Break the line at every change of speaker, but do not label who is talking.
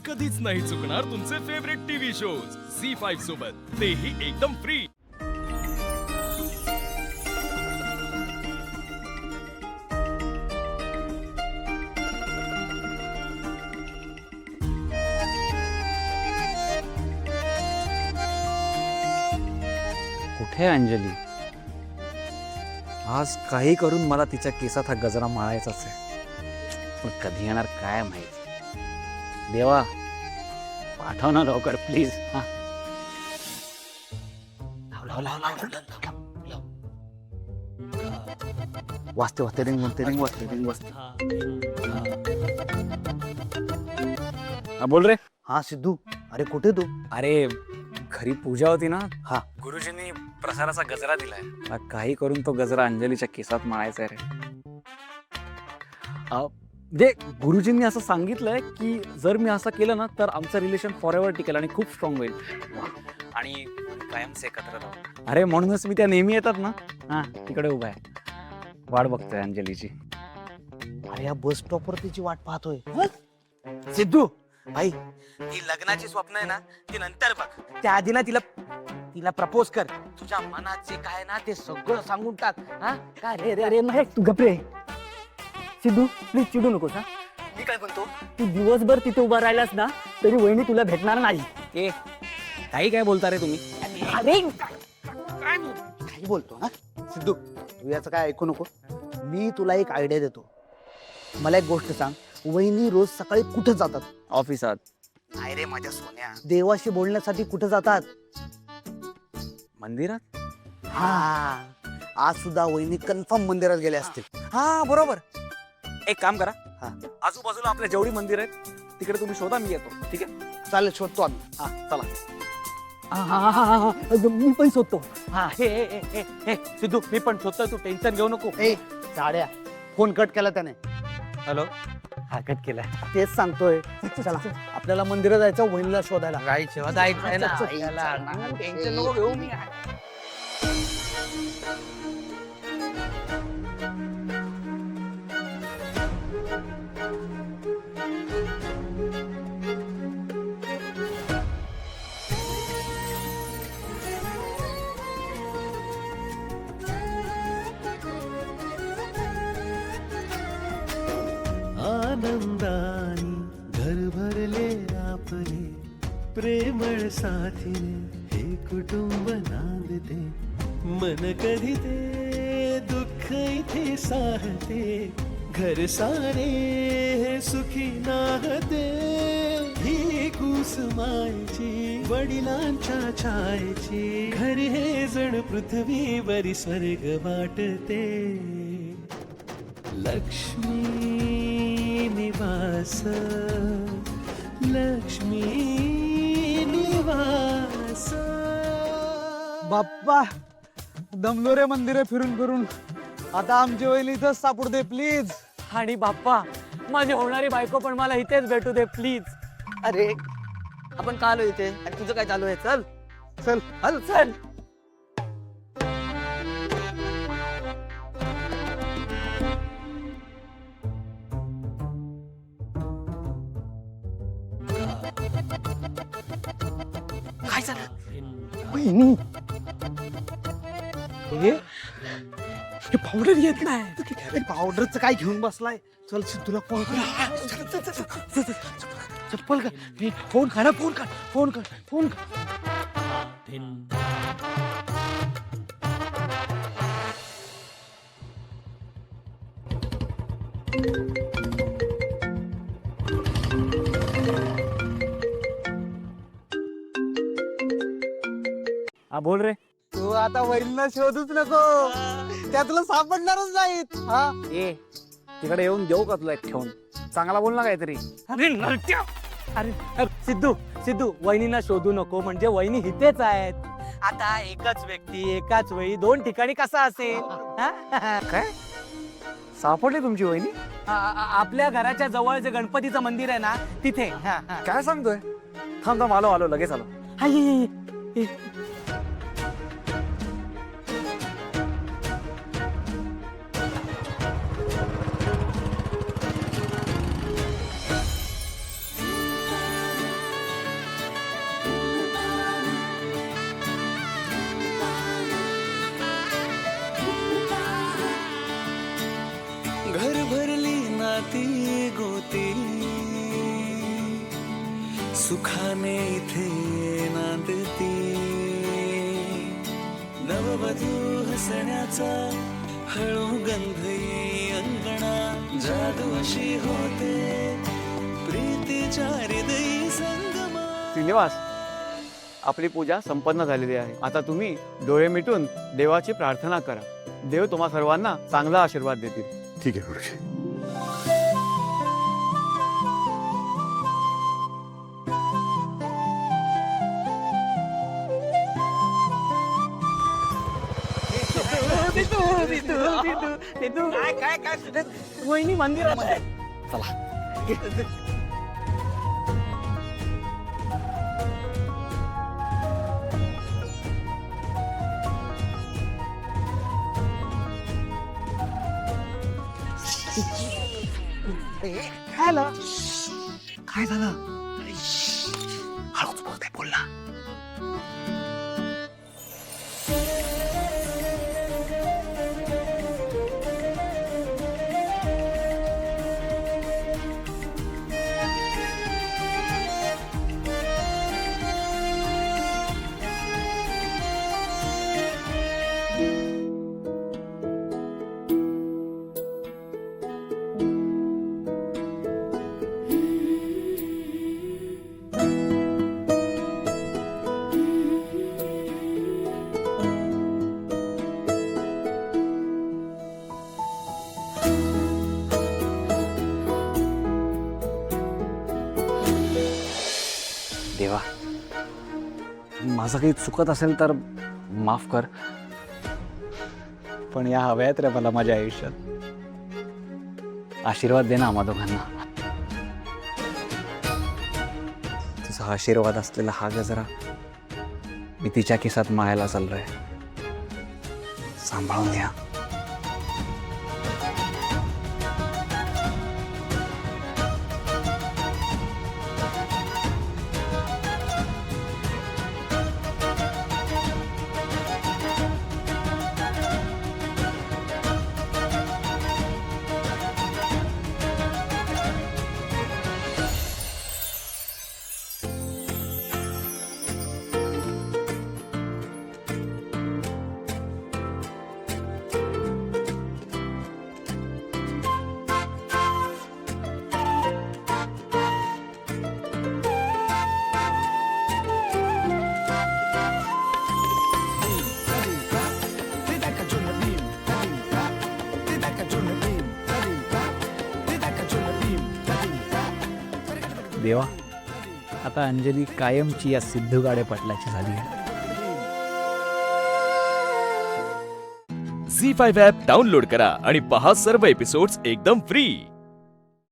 कधीच नाही चुकणार तुमचे फेवरेट टीव्ही शोज झी5 सोबत, तेही एकदम फ्री।
कुठे आहे अंजली? आज काही करून मला तिच्या केसात हा गजरा माळायचाच आहे, पण कधी येणार काय माहिती। देवा पाठव ना लवकर प्लीज। हा लाव लाव लाव लाव लाव लाव। वाजते वाजते रिंग वाजते रिंग वाजते रिंग वाजते। हा बोल रे।
हा सिद्धू, अरे कुठे तू?
अरे घरी पूजा होती ना। हा गुरुजींनी प्रसादाचा गजरा दिलाय, काही करून तो गजरा अंजलीच्या केसात माळायचा आहे रे। जे गुरुजींनी असं सांगितलंय की जर मी असं केलं ना तर आमचं रिलेशन फॉरएव्हर टिकेल आणि खूप स्ट्रॉंग होईल आणि कायमच एकत्र राहू। अरे म्हणूनच मी त्या नेहमी येतात ना, हा तिकडे उभा आहे, वाट बघतोय अंजलीची।
अरे या बस स्टॉपवर तिची वाट पाहतोय। सिद्धू भाई, ती लग्नाची स्वप्न आहे ना ती नंतर बघ, त्या आधी ना तिला प्रपोज कर। तुझ्या मनात जे काय ना ते सगळं सांगून टाक। हा काय रे रे
अरे नाही, तू गप्रे सिद्धू, प्लीज चिडू नकोस हा।
मी काय म्हणतो?
तू दिवसभर तिथे उभा राहिलास ना तरी वहिनी तुला भेटणार नाही।
ए काही काय बोलता रे तुम्ही?
अरे
काही बोलतो ना सिद्धू, तू याचं काय ऐकू नको। मी तुला एक आयडिया देतो। मला एक गोष्ट सांग, वहिनी रोज सकाळी कुठे जातात?
ऑफिसात।
नाही रे माझ्या सोन्या, देवाशी बोलण्यासाठी कुठे जातात?
मंदिरात।
हा आज सुद्धा वहिनी कन्फर्म मंदिरात गेले असतील।
हा बरोबर। एक काम करा,
हा
आजूबाजूला आपल्या जेवढी मंदिर आहेत तिकडे तुम्ही शोधा, मी येतो। ठीक आहे
चालेल, शोधतो आम्ही।
हा चला।
मी पण शोधतो।
हा हे सिद्धू, मी पण शोधतोय, तू टेन्शन घेऊ नको। ए साड्या, फोन कट केला त्याने।
हॅलो।
हा कट केलाय।
तेच सांगतोय, चला आपल्याला मंदिरात जायचं, वहिनीला शोधायला।
टेन्शन नको घेऊ मी।
आनंदानी घर भरले आपले, प्रेमळ साथीने हे कुटुंब नांदते। मन कधी ते दुःख इथे साहते, घर सारे सुखी नाहते। ही कुसुमायची वडिलांच्या छायेची, घर हे जण पृथ्वीवरी स्वर्ग वाटते। लक्ष्मी निवास, लक्ष्मी निवास।
बाप्पा दमलो रे मंदिरे फिरून फिरून, आता आमची वहिनी इथंच सापडू दे प्लीज।
आणि बाप्पा माझी होणारी बायको पण मला इथेच भेटू दे प्लीज।
अरे आपण का आलो इथे आणि तुझं काय चालू आहे? चल चल
चल चल।
काय झालं?
वहिनी हे पावडर येत नाही।
पावडरचं काय घेऊन बसलाय? चल तुला फोन कर। चप्पल का? फोन कर, फोन कर, फोन कर, फोन कर।
हा बोल रे।
तू आता वहिनीला शोधूच नको, त्या तुला सापडणारच नाहीत। हा
ए तिकडे येऊन देऊ का तुला एक ठेवून? चांगला बोल ना काहीतरी।
अरे नरट्या! अरे सिद्धू सिद्धू, वहिनीला शोधू नको म्हणजे वहिनी इथेच आहेत। आता एकच व्यक्ती एकाच वेळी दोन ठिकाणी कसा असेल?
काय सापडली तुमची वहिनी?
आपल्या घराच्या जवळ जे गणपतीचं मंदिर आहे ना तिथे।
काय सांगतोय? थांब थांब, आलो आलो, लगेच आलो।
सुखाने इथे नांदती, नववधू हसण्याचा हळू गंध येई अंगणा, जादू अशी होते प्रीतीच्या हृदयी संगमा.
श्रीनिवास, आपली पूजा संपन्न झालेली आहे. आता तुम्ही डोळे मिटून देवाची प्रार्थना करा. देव तुम्हा सर्वांना चांगला आशीर्वाद देतील.
ठीक आहे गुरुजी.
वहिनी मंदिरात आहे.
काय झालं? हळूच बोलते, बोल ना.
देवा, माझं काही चुकत असेल तर माफ कर, पण या हव्यात रे मला माझ्या आयुष्यात. आशीर्वाद दे ना आम्हा दोघांना. तुझा आशीर्वाद असलेला हा गजरा मी तिच्या केसात मायाला चाललोय. सांभाळून घ्या. देवा, आता अंजली कायमची या सिद्धू गाडे पाटलाची झाली आहे.
झी 5 ॲप डाउनलोड करा आणि पहा सर्व एपिसोड्स एकदम फ्री.